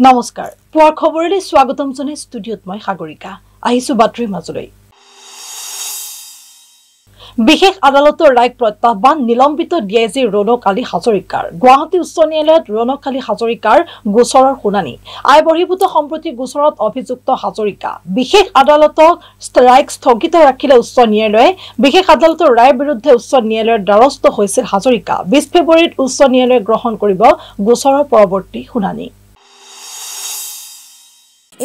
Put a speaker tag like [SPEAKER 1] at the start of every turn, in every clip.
[SPEAKER 1] নমস্কাৰ পুৱাৰ খবৰলৈ স্বাগতম জনাই ষ্টুডিঅত মই সাগৰিকা আহিছো বাতৰিৰ মাজলৈ বিশেষ আদালতৰ ৰায় প্ৰত্যাহ্বান নিলম্বিত ডিআইজি ৰণক আলী হাজৰিকাৰ গুৱাহাটী উচ্চ ন্যায়ালয়ত ৰণক আলী হাজৰিকাৰ গোচৰৰ শুনানি আই বহিৰ্ভূত সম্পত্তি গোচৰত অভিযুক্ত হাজৰিকা বিশেষ আদালতক ৰায় স্থগিত ৰাখিলে উচ্চ ন্যায়ালয়ে বিশেষ আদালতৰ ৰায়ৰ বিৰুদ্ধে উচ্চ ন্যায়ালয়ৰ দ্বাৰস্থ হৈছিল হাজৰিকা 20 ফেব্ৰুৱাৰীত উচ্চ ন্যায়ালয়ে গ্ৰহণ কৰিব গোচৰৰ পৰৱৰ্তী শুনানি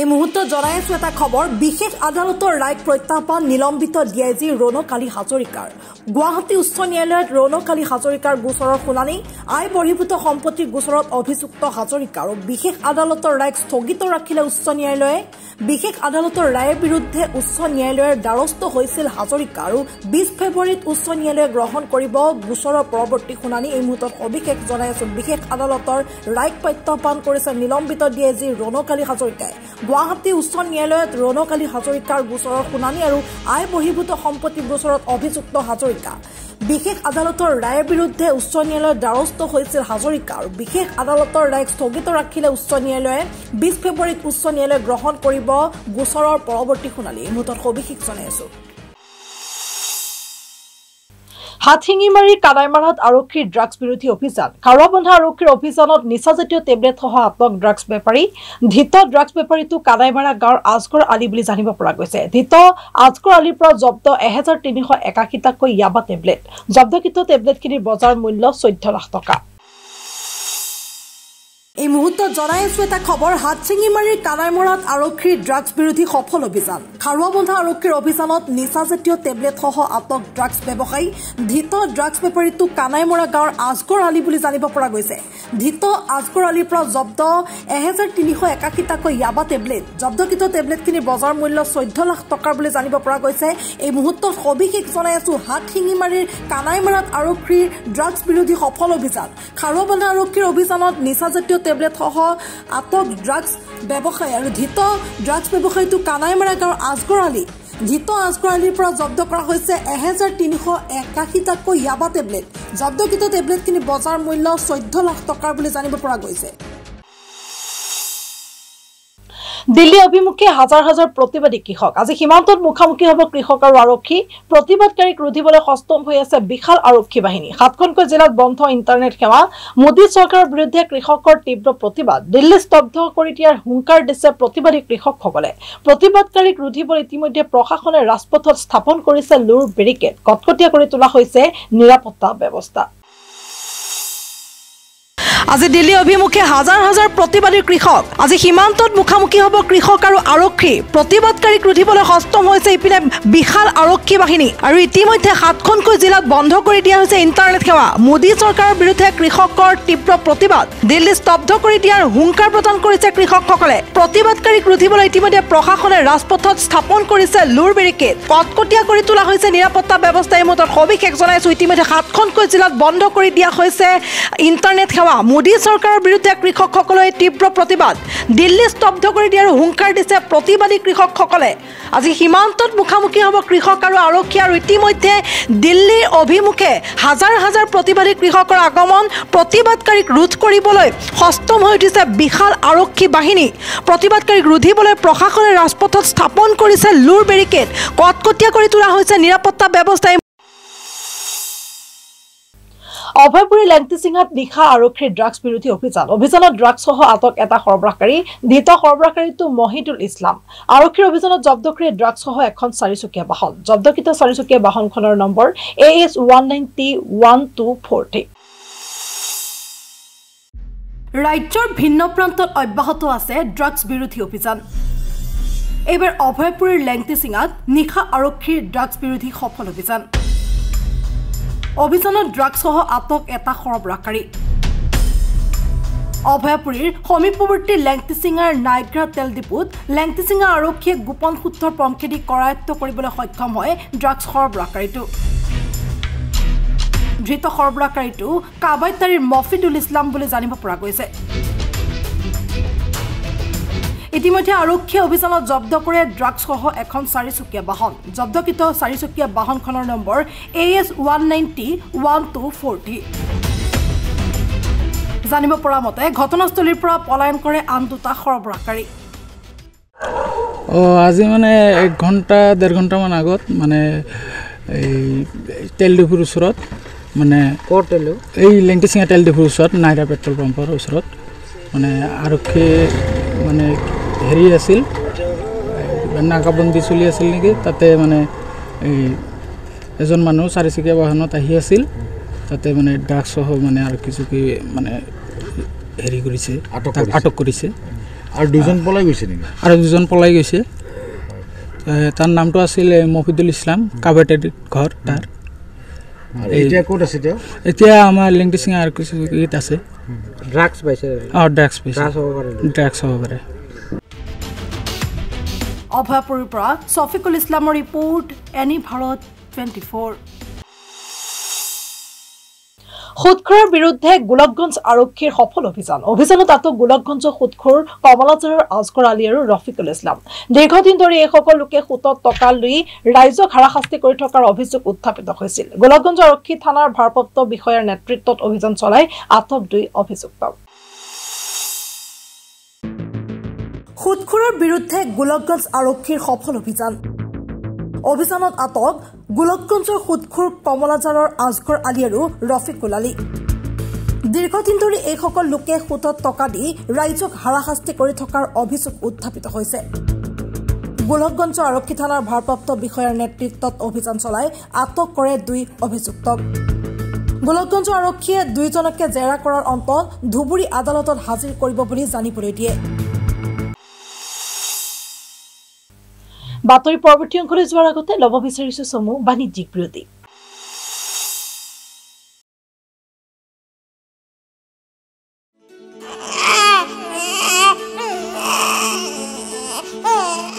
[SPEAKER 1] এই মুহূৰ্তত জনাই আছো এটা খবৰ বিশেষ আদালতৰ ৰায় প্ৰত্যাহ্বান নিলম্বিত ডিআইজি ৰণক আলী হাজৰিকাৰ গুৱাহাটী উচ্চ ন্যায়ালয়ত ৰণক আলী হাজৰিকাৰ গোচৰৰ শুনানি আই বহিৰ্ভূত সম্পত্তি গোচৰত অভিযুক্ত হাজৰিকা আৰু বিশেষ আদালতৰ ৰায় স্থগিত ৰাখিলে উচ্চ ন্যায়ালয়ে বিশেষ আদালতৰ ৰায়ৰ বিৰুদ্ধে উচ্চ ন্যায়ালয়ৰ দ্বাৰস্থ হৈছিল হাজৰিকা আৰু 20 ফেব্ৰুৱাৰীত উচ্চ ন্যায়ালয়ে গ্ৰহণ কৰিব গোচৰৰ পৰৱৰ্তী শুনানি এই মুহূৰ্তত সবিশেষ জনাই আছো বিশেষ আদালতৰ ৰায় প্ৰত্যাহ্বান কৰিছে নিলম্বিত ডিআইজি ৰণক আলী হাজৰিকাই গুৱাহাটী উচ্চ ন্যায়ালয়ত ৰণক আলী হাজৰিকাৰ গোচৰৰ শুনানি আৰু আই বহিৰ্ভূত সম্পত্তি গোচৰত অভিযুক্ত হাজৰিকা বিশেষ আদালতৰ ৰায়ৰ বিৰুদ্ধে উচ্চ ন্যায়ালয়ৰ দ্বাৰস্থ হৈছিল হাজৰিকা আৰু বিশেষ আদালতৰ ৰায় স্থগিত ৰাখিলে উচ্চ ন্যায়ালয়ে 20 ফেব্ৰুৱাৰীত উচ্চ ন্যায়ালয়ে গ্ৰহণ কৰিব গোচৰৰ পৰৱৰ্তী শুনানি এই মুহূৰ্তত সবিশেষ জনাই আছো হাতশিঙিমাৰী কানাইমাৰাত আৰক্ষীৰ ড্ৰাগছ বিৰোধী অভিযান খাৰুৱাবন্ধা আৰক্ষীৰ অভিযানত নিচাজাতীয় টেবলেট সহ আটক ড্ৰাগছ বেপাৰী ধৃত ড্ৰাগছ বেপাৰীটো কানাইমাৰা গাঁৱৰ আজগৰ আলী বুলি জানিব পৰা গৈছে ধৃত আজগৰ আলীৰ পৰা জব্দ 1381 টাকৈ ইয়াবা টেবলেট জব্দকৃত টেবলেটখিনিৰ বজাৰ মূল্য 14 লাখ টকা এই মুহূৰ্তত জনাই আছো এটা খবৰ হাতশিঙিমাৰীৰ কানাইমাৰাত আৰক্ষীৰ ড্ৰাগছ বিৰোধী সফল অভিযান খাৰুৱাবন্ধা আৰক্ষীৰ অভিযানত নিচাজাতীয় টেবলেট সহ আটক ড্ৰাগছ ব্যৱসায়ী ধৃত ড্ৰাগছ বেপাৰীটো কানাইমাৰা গাঁৱৰ আজগৰ আলী বুলি জানিব পৰা গৈছে ধৃত আজগৰ আলীৰ পৰা জব্দ 1381 টাকৈ ইয়াবা টেবলেট জব্দকৃত টেবলেটখিনিৰ বজাৰ মূল্য 14 লাখ টকাৰ বুলি জানিব পৰা গৈছে এই মুহূৰ্তত সবিশেষ জনাই আছো হাতশিঙিমাৰীৰ কানাইমাৰাত আৰক্ষীৰ ড্ৰাগছ বিৰোধী সফল অভিযান খাৰুৱাবন্ধা আৰক্ষীৰ অভিযানত নিচাজাতীয় টেবলেট সহ আটক ড্ৰাগছ ব্যৱসায়ী আৰু ধৃত ড্ৰাগছ ব্যৱসায়ীটো কানাইমাৰা গাঁৱৰ আজগৰ আলী ধৃত আজগৰ আলীৰ পৰা জব্দ কৰা হৈছে 1381 টাকৈ ইয়াবা টেবলেট জব্দকৃত টেবলেটখিনি বজাৰ মূল্য 14 লাখ টকাৰ বুলি জানিব পৰা গৈছে দিল্লী অভিমুখে হাজাৰ হাজাৰ প্ৰতিবাদী কৃষক আজি সীমান্তত মুখামুখি হ'ব কৃষক আৰু আৰক্ষী প্ৰতিবাদকাৰীক ৰুধিবলৈ সষ্টম হৈ আছে বিশাল আৰক্ষী বাহিনী 7খনকৈ জিলাত বন্ধ ইণ্টাৰনেট সেৱা মোদী চৰকাৰৰ বিৰুদ্ধে কৃষকৰ তীব্ৰ প্ৰতিবাদ দিল্লী স্তব্ধ কৰি দিয়াৰ হুংকাৰ দিছে প্ৰতিবাদী কৃষকসকলে প্ৰতিবাদকাৰীক ৰুধিবলৈ ইতিমধ্যে প্ৰশাসনে ৰাজপথত স্থাপন কৰিছে লুৰ বেৰিকেড কটকটীয়া কৰি তোলা হৈছে নিৰাপত্তা ব্যৱস্থা আজি দিল্লী অভিমুখে হাজাৰ হাজাৰ প্ৰতিবাদী কৃষক আজি সীমান্তত মুখামুখি হ'ব কৃষক আৰু আৰক্ষী প্ৰতিবাদকাৰীক ৰুধিবলৈ সষ্টম হৈছে ইপিনে বিশাল আৰক্ষী বাহিনী আৰু ইতিমধ্যে 7খনকৈ জিলাত বন্ধ কৰি দিয়া হৈছে ইণ্টাৰনেট সেৱা মোদী চৰকাৰৰ বিৰুদ্ধে কৃষকৰ তীব্ৰ প্ৰতিবাদ দিল্লী স্তব্ধ কৰি দিয়াৰ হুংকাৰ প্ৰদান কৰিছে কৃষকসকলে প্ৰতিবাদকাৰীক ৰুধিবলৈ ইতিমধ্যে প্ৰশাসনে ৰাজপথত স্থাপন কৰিছে লুৰ বেৰিকেড কটকটীয়া কৰি তোলা হৈছে নিৰাপত্তা ব্যৱস্থা এই মুহূৰ্তত সবিশেষ জনাইছো ইতিমধ্যে 7খনকৈ জিলাত বন্ধ কৰি দিয়া হৈছে ইণ্টাৰনেট সেৱা মোদী চৰকাৰৰ বিৰুদ্ধে কৃষকসকলে তীব্ৰ প্ৰতিবাদ দিল্লী স্তব্ধ কৰি দিয়াৰ হুংকাৰ দিছে প্ৰতিবাদী কৃষকসকলে আজি সীমান্তত মুখামুখি হ'ব কৃষক আৰু আৰক্ষী আৰু ইতিমধ্যে দিল্লীৰ অভিমুখে হাজাৰ হাজাৰ প্ৰতিবাদী কৃষকৰ আগমন প্ৰতিবাদকাৰীক ৰোধ কৰিবলৈ সষ্টম হৈ উঠিছে বিশাল আৰক্ষী বাহিনী প্ৰতিবাদকাৰীক ৰোধিবলৈ প্ৰশাসনে ৰাজপথত স্থাপন কৰিছে লুৰ বেৰিকেড কটকটীয়া কৰি তোলা হৈছে নিৰাপত্তা ব্যৱস্থা অভয়পুৰী লেংটিচিঙাত নিশা আৰক্ষীৰ ড্ৰাগছ বিৰোধী অভিযানত ড্ৰাগছ সহ আটক এটা সৰবৰাহকাৰী ধৃত সৰবৰাহকাৰীটো মহিদুল ইছলাম আৰক্ষীৰ অভিযানত জব্দ কৰি ড্ৰাগছ সহ এখন 4চকীয়া বাহন জব্দকৃত 4চকীয়া বাহনখনৰ নম্বৰ AS19T1240 ৰাজ্যৰ ভিন্ন প্ৰান্তত অব্যাহত আছে ড্ৰাগছ বিৰোধী অভিযান এইবাৰ অভয়পুৰীৰ লেংটিচিঙাত নিশা আৰক্ষীৰ ড্ৰাগছ বিৰোধী সফল অভিযান অভিযানত ড্ৰাগছ সহ আটক এটা সৰবৰাহকাৰী অভয়পুৰীৰ সমীপৱৰ্তী লেংটিচিঙাৰ নাইগ্ৰা তেল ডিপুত লেংটিচিঙা আৰক্ষীয়ে গোপন সূত্ৰৰ পমখেদি কৰায়ত্ব কৰিবলৈ সক্ষম হয় ড্ৰাগছ সৰবৰাহকাৰীটো ধৃত সৰবৰাহকাৰীটো কাবাইতাৰীৰ মফিদুল ইছলাম বুলি জানিব পৰা গৈছে ইতিমধ্যে আৰক্ষীয়ে অভিযানত জব্দ কৰে ড্ৰাগছ সহ এখন 4চকীয়া বাহন জব্দকৃত 4চকীয়া বাহনখনৰ নম্বৰ AS19T1240 জানিব পৰা মতে ঘটনাস্থলীৰ পৰা পলায়ন কৰে আন দুটা সৰবৰাহকাৰী।
[SPEAKER 2] আজি মানে 1 ঘণ্টা 1.5 ঘণ্টামান আগত মানে এই তেল ডিপুৰ ওচৰত মানে এই লেংটিচিঙা তেল ডিপুৰ ওচৰত নাইৰা পেট্ৰল পাম্পৰ ওচৰত মানে আৰক্ষী মানে হেৰি আছিল নাকাবন্দী চলি আছিল নেকি তাতে মানে এই এজন মানুহ 4-চকীয়া বাহনত আহি আছিল তাতে মানে ড্ৰাগছ সহ মানে আৰক্ষী চকী মানে হেৰি কৰিছে আটক কৰিছে
[SPEAKER 3] আৰু দুজন পলাই গৈছে নেকি
[SPEAKER 2] আৰু দুজন পলাই গৈছে তাৰ নামটো আছিল মফিদুল ইছলাম কাবেটেড ঘৰ তাৰ
[SPEAKER 3] এতিয়া ক'ত আছে তেওঁ
[SPEAKER 2] এতিয়া আমাৰ লেংটিচিঙা আৰক্ষী চকীত আছে
[SPEAKER 4] ড্ৰাগছ পাইছে
[SPEAKER 2] ড্ৰাগছ হ'ব পাৰে
[SPEAKER 1] অভয়পুৰীৰ পৰা ছফিকুল ইছলামৰ ৰিপৰ্ট এনি ভাৰত 24। সুদখোৰৰ বিৰুদ্ধে গোলকগঞ্জ আৰক্ষীৰ সফল অভিযানত আটক গোলকগঞ্জ সুদখোৰ কমলাজাৰৰ আজগৰ আলী আৰু ৰফিকুল ইছলাম। দীৰ্ঘদিন ধৰি এইসকল লোকে সুতত টকা লৈ ৰাইজক হাৰাশাস্তি কৰি থকাৰ অভিযোগ উত্থাপিত হৈছিল। গোলকগঞ্জ আৰক্ষী থানাৰ ভাৰপ্ৰাপ্ত বিষয়াৰ নেতৃত্বত অভিযান চলাই আটক 2 অভিযুক্তক। সুদখোৰৰ বিৰুদ্ধে গোলকগঞ্জ আৰক্ষীৰ সফল অভিযানত আটক গোলকগঞ্জৰ সুদখোৰ কমলাজাৰৰ আজগৰ আলী আৰু ৰফিকুল আলী। দীৰ্ঘদিন ধৰি এইসকল লোকে সুতত টকা দি ৰাইজক হাৰাশাস্তি কৰি থকাৰ অভিযোগ উত্থাপিত হৈছে। গোলকগঞ্জ আৰক্ষী থানাৰ ভাৰপ্ৰাপ্ত বিষয়াৰ নেতৃত্বত অভিযান চলাই আটক কৰে 2 অভিযুক্তক। গোলকগঞ্জ আৰক্ষীয়ে 2জনকে জেৰা কৰাৰ অন্তত ধুবুৰী আদালতত হাজিৰ কৰিব বুলি জানিবলৈ দিয়ে। বাতৰি পৰৱৰ্তী অংশলৈ যোৱাৰ আগতে ল'ব বিচাৰিছো চমু বাণিজ্যিক বিৰতি।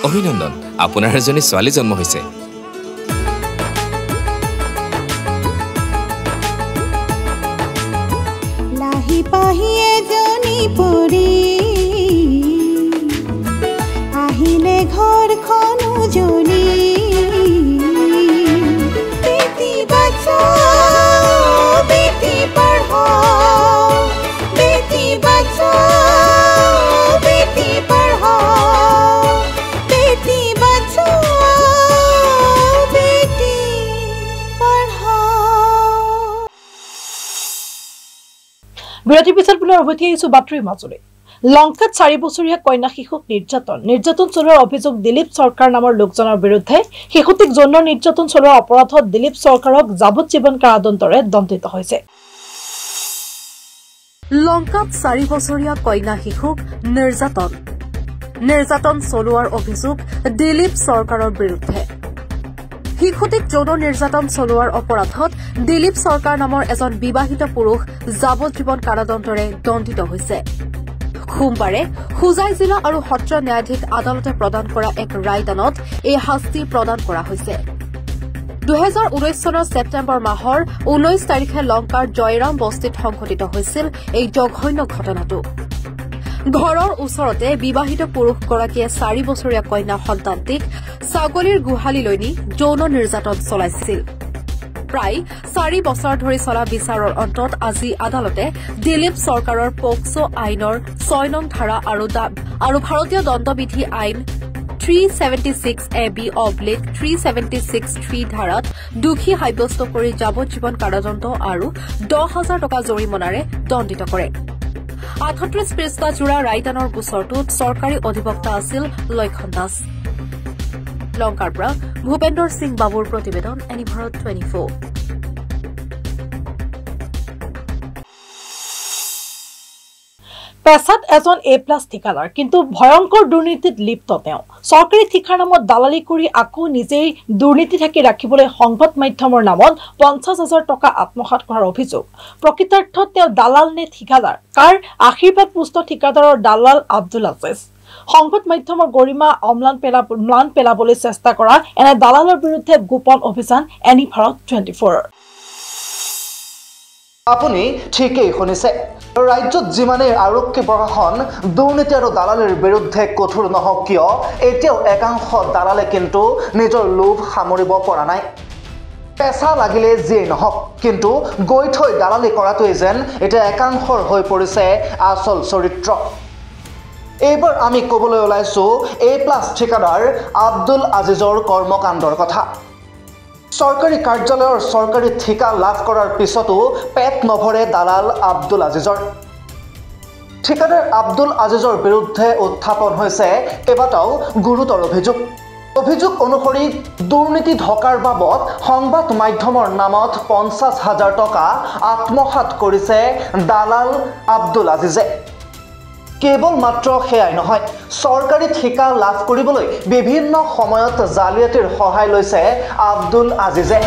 [SPEAKER 5] অভিনন্দন, আপোনাৰ এজনী ছোৱালী জন্ম হৈছে।
[SPEAKER 6] লাহি পাহি এজনী পৰি আহিলে ঘৰখন উজলি বেটি বাঁচাও বেটি পঢ়াও বেটি বাঁচাও বেটি পঢ়াও বেটি বাঁচাও বেটি পঢ়াও।
[SPEAKER 1] বিৰতিৰ পিছত পুনৰ উভতি আহিছো বাতৰিৰ মাজলৈ। লংকাত 4 বছৰীয়া কন্যা শিশুক নিৰ্যাতন চলোৱাৰ অভিযোগ দিলীপ চৰকাৰ নামৰ লোকজনৰ বিৰুদ্ধে। শিশুটিক যৌন নিৰ্যাতন চলোৱাৰ অপৰাধত দিলীপ চৰকাৰক যাৱজ্জীৱন কাৰাদণ্ডৰে দণ্ডিত হৈছে। লংকাত 4 বছৰীয়া কন্যা শিশুক নিৰ্যাতন চলোৱাৰ অভিযোগ দিলীপ চৰকাৰৰ বিৰুদ্ধে। শিশুটিক যৌন নিৰ্যাতন চলোৱাৰ অপৰাধত দিলীপ চৰকাৰ নামৰ এজন বিবাহিত পুৰুষ যাৱজ্জীৱন কাৰাদণ্ডৰে দণ্ডিত হৈছে। সোমবাৰে হুজাই জিলা আৰু সত্ৰ ন্যায়াধীশ আদালতে প্ৰদান কৰা এক ৰায়দানত এই শাস্তি প্ৰদান কৰা হৈছে। 2019 চনৰ ছেপ্টেম্বৰ মাহৰ 19 তাৰিখে লংকাৰ জয়ৰাম বস্তিত সংঘটিত হৈছিল এই জঘন্য ঘটনাটো। ঘৰৰ ওচৰতে বিবাহিত পুৰুষগৰাকীয়ে 4 বছৰীয়া কন্যা সন্তানটিক ছাগলীৰ গোহালিলৈ নি যৌন নিৰ্যাতন চলাইছিল। প্ৰায় 4 বছৰ ধৰি চলা বিচাৰৰ অন্তত আজি আদালতে দিলীপ চৰকাৰৰ পক্সো আইনৰ 6 নং ধাৰা আৰু ভাৰতীয় দণ্ডবিধি আইন 376AB/376(3) ধাৰাত দোষী সাব্যস্ত কৰি যাৱজ্জীৱন কাৰাদণ্ড আৰু 10,000 টকা জৰিমনাৰে দণ্ডিত কৰে। 38 পৃষ্ঠা জোৰা ৰায়দানৰ গোচৰটোত চৰকাৰী অধিবক্তা আছিল লক্ষণ দাস। লংকাৰ পৰা ভূপেন্দ্ৰ সিং বাবুৰ প্ৰতিবেদন এনি ভাৰত 24। পেছাত এজন A+ ঠিকাদাৰ, কিন্তু ভয়ংকৰ দুৰ্নীতিত লিপ্ত তেওঁ। চৰকাৰী ঠিকাৰ নামত দালালি কৰি আকৌ নিজেই দুৰ্নীতি ঢাকি ৰাখিবলৈ সংবাদ মাধ্যমৰ নামত 50,000 টকা আত্মসাৎ কৰাৰ অভিযোগ। প্ৰকৃতাৰ্থত তেওঁ দালাল নে ঠিকাদাৰ? কাৰ আশীৰ্বাদ পুষ্ট ঠিকাদাৰৰ দালাল আব্দুল আজিজ। সংবাদ মাধ্যমৰ গৰিমা ম্লান পেলাবলৈ চেষ্টা কৰা এনে দালালৰ বিৰুদ্ধে গোপন অভিযান এনি ভাৰত 24।
[SPEAKER 7] আপুনি ঠিকেই শুনিছে, ৰাজ্যত যিমানেই আৰক্ষী প্ৰশাসন দুৰ্নীতি আৰু দালালিৰ বিৰুদ্ধে কঠোৰ নহওক কিয় এতিয়াও একাংশ দালালে কিন্তু নিজৰ লোভ সামৰিব পৰা নাই। পেঁচা লাগিলে যিয়েই নহওক কিন্তু গৈ থৈ দালালি কৰাটোৱেই যেন এতিয়া একাংশৰ হৈ পৰিছে আচল চৰিত্ৰ এইবাৰ আমি ক'বলৈ ওলাইছোঁ A+ ঠিকাদাৰ আব্দুল আজিজৰ কৰ্মকাণ্ডৰ কথা চৰকাৰী কাৰ্যালয়ৰ চৰকাৰী ঠিকা লাভ কৰাৰ পিছতো পেট নভৰে দালাল আব্দুল আজিজৰ ঠিকাদাৰ আব্দুল আজিজৰ বিৰুদ্ধে উত্থাপন হৈছে কেইবাটাও গুৰুতৰ অভিযোগ অনুসৰি দুৰ্নীতি ঢকাৰ বাবদ সংবাদ মাধ্যমৰ নামত 50,000 টকা আত্মসাৎ কৰিছে দালাল আব্দুল আজিজে কেৱল মাত্ৰ সেয়াই নহয় চৰকাৰী ঠিকা লাভ কৰিবলৈ বিভিন্ন সময়ত জালিয়াতিৰ সহায় লৈছে আব্দুল আজিজে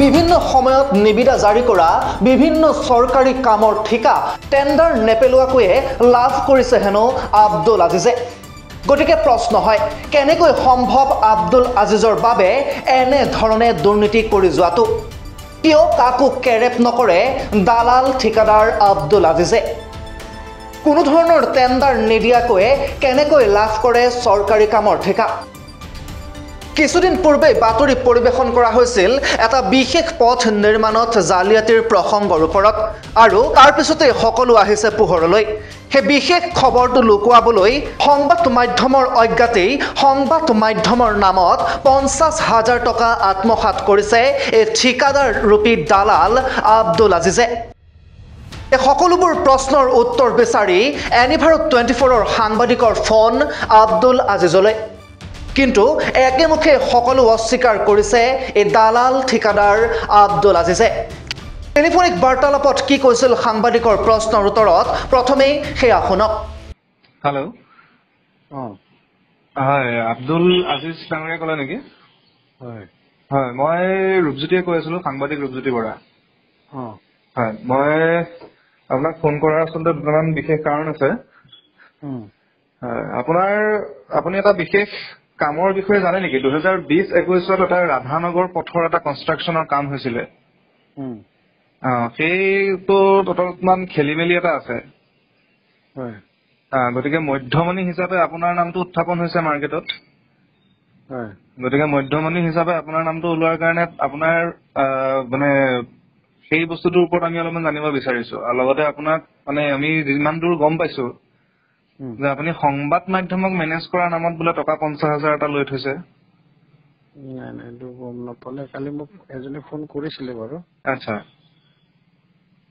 [SPEAKER 7] বিভিন্ন সময়ত নিবিদা জাৰি কৰা বিভিন্ন চৰকাৰী কামৰ ঠিকা টেণ্ডাৰ নেপেলোৱাকৈয়ে লাভ কৰিছে হেনো আব্দুল আজিজে গতিকে প্ৰশ্ন হয় কেনেকৈ সম্ভৱ আব্দুল আজিজৰ বাবে এনে ধৰণে দুৰ্নীতি কৰি যোৱাটো কিয় কাকো কেৰেপ নকৰে দালাল ঠিকাদাৰ আব্দুল আজিজে কোনো ধৰণৰ টেণ্ডাৰ নিদিয়াকৈয়ে কেনেকৈ লাভ কৰে চৰকাৰী কামৰ ঠিকা কিছুদিন পূৰ্বে বাতৰি পৰিবেশন কৰা হৈছিল এটা বিশেষ পথ নিৰ্মাণত জালিয়াতিৰ প্ৰসংগৰ ওপৰত আৰু তাৰ পিছতে সকলো আহিছে পোহৰলৈ হে বিশেষ খবৰটো লুকুৱাবলৈ সংবাদ মাধ্যমৰ অজ্ঞাতেই সংবাদ মাধ্যমৰ নামত 50,000 টকা আত্মসাৎ কৰিছে এই ঠিকাদাৰ ৰূপী দালাল আব্দুল আজিজে এই সকলোবোৰ প্ৰশ্নৰ উত্তৰ বিচাৰি এনিভাৰত 24ৰ সাংবাদিকৰ ফোন আব্দুল আজিজলৈ কিন্তু একেমুখে সকলো অস্বীকাৰ কৰিছে এই দালাল ঠিকাদাৰ আব্দুল আজিজে টেলিফোনিক বাৰ্তালাপত কি কৈছিল সাংবাদিকৰ প্ৰশ্নৰ উত্তৰত প্ৰথমেই সেয়া শুনক
[SPEAKER 4] হেল্ল' হয় আব্দুল আজিজ ডাঙৰীয়া ক'লে নেকি হয় হয় মই ৰূপজ্যোতিয়ে কৈ আছিলোঁ সাংবাদিক ৰূপজ্যোতি বৰা হয় মই আপোনাক ফোন কৰাৰ আচলতে দুটামান বিশেষ কাৰণ আছে আপুনি এটা বিশেষ কামৰ বিষয়ে জানে নেকি 2020-21 এটা ৰাধানগৰ পথৰ এটা কনষ্ট্ৰাকশ্যনৰ কাম হৈছিলে সেইটো অলপমান খেলি মেলি এটা আছে গতিকে মধ্যমণি হিচাপে আপোনাৰ নামটো উত্থাপন হৈছে মাৰ্কেটত গতিকে মধ্যমণি হিচাপে আপোনাৰ নামটো ওলোৱাৰ কাৰণে আপোনাৰ মানে সেই বস্তুটোৰ ওপৰত আমি অলপমান জানিব বিচাৰিছোঁ আৰু লগতে আপোনাক মানে আমি যিমান দূৰ গম পাইছোঁ যে আপুনি সংবাদ মাধ্যমক মেনেজ কৰাৰ নামত বোলে টকা 50,000 এটা লৈ থৈছে
[SPEAKER 3] নাই নাই এইটো গম নাপালে কালি মোক এজনে ফোন কৰিছিলে বাৰু
[SPEAKER 4] আচ্ছা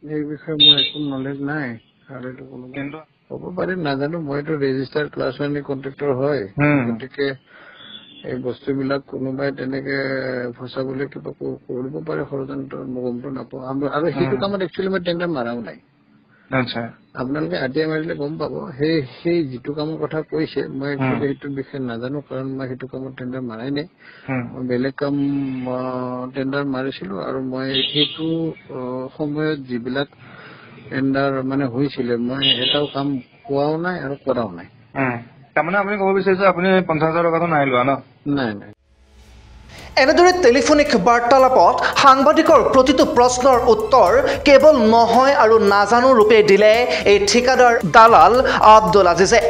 [SPEAKER 3] এই বিষয়ে মোৰ একো নলেজ নাই আৰু এইটো কোনো কিন্তু হ'ব পাৰে নাজানো মইতো ৰেজিষ্টাৰ্ড ক্লাছ 1 কন্ট্ৰাক্টৰ হয় গতিকে এই বস্তুবিলাক কোনোবাই তেনেকে ফচাবলৈ কিবা কৰিব পাৰে ষড়যন্ত্ৰ মই গমটো নাপাওঁ আৰু সেইটো কামত একচুৱেলি মই টেণ্ডাৰ মাৰাও নাই
[SPEAKER 4] আচ্ছা আপোনালোকে
[SPEAKER 3] আটিয়া মাৰিলে গম পাব সেই যিটো কামৰ কথা কৈছে মই একচুৱেলি সেইটো বিষয়ে নাজানো কাৰণ মই সেইটো কামত টেণ্ডাৰ মাৰাই নাই মই বেলেগ কাম টেণ্ডাৰ মাৰিছিলোঁ আৰু মই সেইটো সময়ত যিবিলাক টেণ্ডাৰ মানে হৈছিলে মই এটাও কাম পোৱাও নাই আৰু কৰাও নাই
[SPEAKER 4] তাৰমানে আপুনি ক'ব বিচাৰিছে আপুনি 50,000 টকাটো নাই লোৱা ন
[SPEAKER 3] নাই নাই
[SPEAKER 7] এনেদৰে টেলিফোনিক বাৰ্তালাপত সাংবাদিকৰ প্ৰতিটো প্ৰশ্নৰ উত্তৰ কেৱল নহয় আৰু নাজানো ৰূপে দিলে এই ঠিকাদাৰ দালাল আব্দুল আজিজে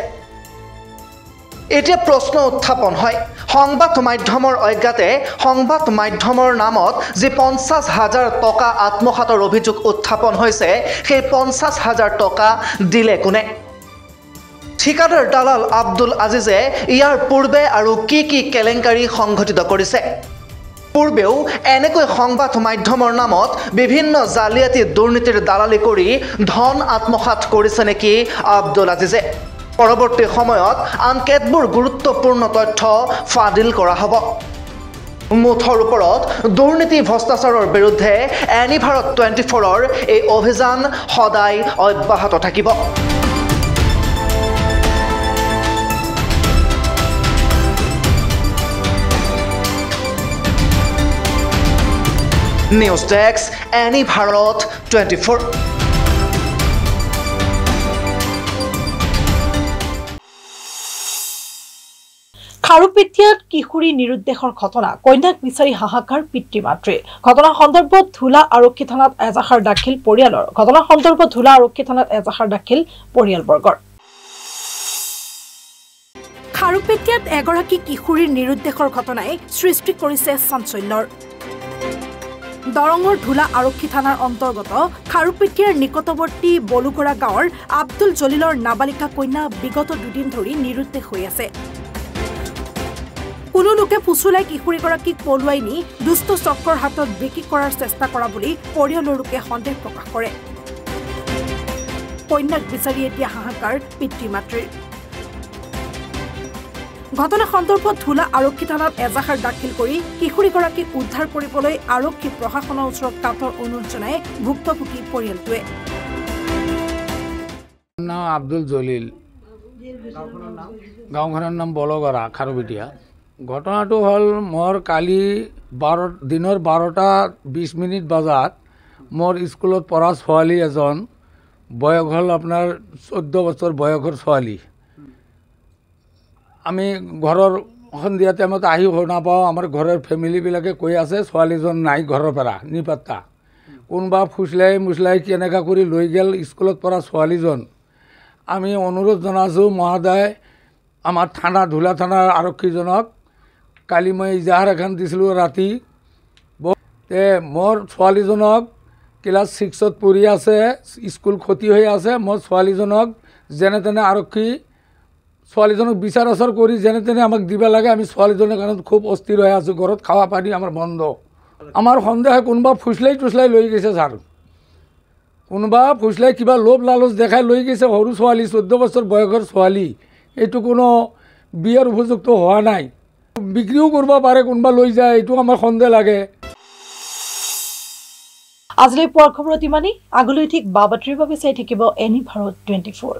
[SPEAKER 7] এতিয়া প্ৰশ্ন উত্থাপন হয় সংবাদ মাধ্যমৰ অজ্ঞাতে সংবাদ মাধ্যমৰ নামত যে 50,000 টকা আত্মসাতৰ অভিযোগ উত্থাপন হৈছে সেই 50,000 টকা দিলে কোনে ঠিকাদাৰ দালাল আব্দুল আজিজে ইয়াৰ পূৰ্বে আৰু কি কেলেংকাৰী সংঘটিত কৰিছে পূৰ্বেও এনেকৈ সংবাদ মাধ্যমৰ নামত বিভিন্ন জালিয়াতি দুৰ্নীতিৰ দালালি কৰি ধন আত্মসাৎ কৰিছে নেকি আব্দুল আজিজে পৰৱৰ্তী সময়ত আন কেতবোৰ গুৰুত্বপূৰ্ণ তথ্য ফাদিল কৰা হ'ব মুঠৰ ওপৰত দুৰ্নীতি ভ্ৰষ্টাচাৰৰ বিৰুদ্ধে এনিভাৰত 24ৰ এই অভিযান সদায় অব্যাহত থাকিব নিউজ ডেস্ক এনিভাৰত 24
[SPEAKER 1] খাৰুপেটীয়াত কিশোৰী নিৰুদ্দেশৰ ঘটনা কন্যাক বিচাৰি হাহাকাৰ পিতৃ মাতৃ ঘটনা সন্দৰ্ভত ধুলা আৰক্ষী থানাত এজাহাৰ দাখিল পৰিয়ালবৰ্গৰ খাৰুপেটীয়াত এগৰাকী কিশোৰীৰ নিৰুদ্দেশৰ ঘটনাই সৃষ্টি কৰিছে চাঞ্চল্যৰ। দৰঙৰ ধুলা আৰক্ষী থানাৰ অন্তৰ্গত খাৰুপেটীয়াৰ নিকটৱৰ্তী বলুগৰা গাঁৱৰ আব্দুল জলিলৰ নাবালিকা কন্যা বিগত 2 দিন ধৰি নিৰুদ্দেশ হৈ আছে। কোনো লোকে ফুচুলাই কিশোৰীগৰাকীক পলুৱাই নি দুষ্ট চক্ৰৰ হাতত বিক্ৰী কৰাৰ চেষ্টা কৰা বুলি পৰিয়ালৰ লোকে সন্দেহ প্ৰকাশ কৰে। কন্যাক বিচাৰি এতিয়া হাহাকাৰ পিতৃ মাতৃৰ। ঘটনা সন্দৰ্ভত ধুলা আৰক্ষী থানাত এজাহাৰ দাখিল কৰি কিশোৰীগৰাকীক উদ্ধাৰ কৰিবলৈ আৰক্ষী প্ৰশাসনৰ ওচৰত কাতৰ অনুৰোধ জনায় ভুক্তভোগী পৰিয়ালটোৱে।
[SPEAKER 8] নাম আব্দুল জলিল, গাঁওখনৰ নাম বলগৰা, খাৰুপেটীয়া। ঘটনাটো হ'ল মোৰ কালি দিনৰ 12:20 বজাত মোৰ স্কুলত পঢ়া ছোৱালী এজন, বয়স হ'ল আপোনাৰ 14 বছৰ বয়সৰ ছোৱালী। আমি ঘৰৰ সন্ধিয়া টাইমত আহি শুনা পাওঁ আমাৰ ঘৰৰ ফেমিলিবিলাকে কৈ আছে ছোৱালীজন নাই ঘৰৰ পৰা নিপাত্তা। কোনোবা ফুচলাই মুচলাই কেনেকুৱা কৰি লৈ গ'ল স্কুলত পঢ়া ছোৱালীজন। আমি অনুৰোধ জনাইছোঁ মহোদয়, আমাৰ থানা ধুলা থানাৰ আৰক্ষীজনক। কালি মই ইজাহাৰ এখন দিছিলোঁ ৰাতি, মোৰ ছোৱালীজনক ক্লাছ 6ত পঢ়ি আছে, স্কুল ক্ষতি হৈ আছে। মোৰ ছোৱালীজনক যেনে তেনে আৰক্ষী ছোৱালীজনক বিচাৰ আচাৰ কৰি যেনে তেনে আমাক দিব লাগে। আমি ছোৱালীজনৰ কাৰণে খুব অস্থিৰ হৈ আছোঁ। ঘৰত খাৱা পানী আমাৰ বন্ধ। আমাৰ সন্দেহ কোনোবা ফুচলাই টুচলাই লৈ গৈছে ছাৰ, কোনোবা ফুচলাই কিবা লোভ লালচ দেখাই লৈ গৈছে। সৰু ছোৱালী 14 বছৰ বয়সৰ ছোৱালী, এইটো কোনো বিয়াৰ উপযুক্ত হোৱা নাই। বিক্ৰীও কৰিব পাৰে, কোনোবা লৈ যায়, এইটো আমাৰ সন্দেহ লাগে।
[SPEAKER 1] আজিলৈ পুৱাৰ খবৰত ইমানেই। আগলৈ ঠিক বাবাতৰিৰ বাবে চাই থাকিব এনি ভাৰত 24।